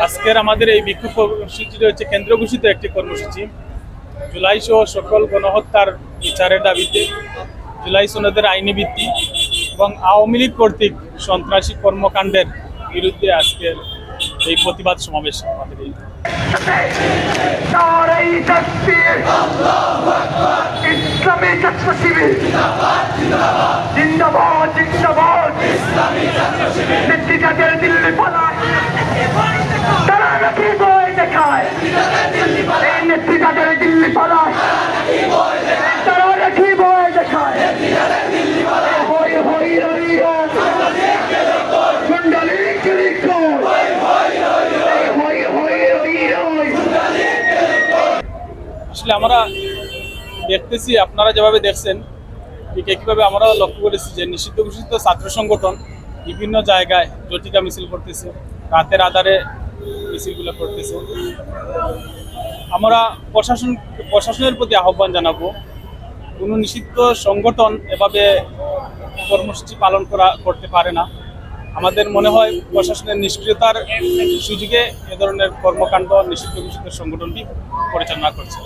আজকের আমাদের এই বিক্ষোভ কর্মসূচিটি হচ্ছে কেন্দ্র ঘোষিত একটি কর্মসূচি। জুলাই সহ সকল গণহত্যার বিচারের দাবিতে, জুলাই সনদের আইনি ভিত্তি এবং আওয়ামী লীগ কর্তৃক সন্ত্রাসী কর্মকাণ্ডের বিরুদ্ধে আজকের এই প্রতিবাদ সমাবেশ আমাদের। আসলে আমরা দেখতেছি, আপনারা যেভাবে দেখছেন ঠিক একইভাবে আমরা লক্ষ্য করেছি যে নিষিদ্ধ ঘোষিত ছাত্র সংগঠন বিভিন্ন জায়গায় জটিকা মিছিল করতেছে, রাতের আধারে মিছিলগুলো করতেছে। আমরা প্রশাসনের প্রতি আহ্বান জানাবো, কোনো নিষিদ্ধ সংগঠন এভাবে কর্মসূচি পালন করতে পারে না। আমাদের মনে হয় প্রশাসনের নিষ্ক্রিয়তার সুযোগে এ ধরনের কর্মকাণ্ড নিষিদ্ধ ঘোষিত সংগঠনটি পরিচালনা করছে।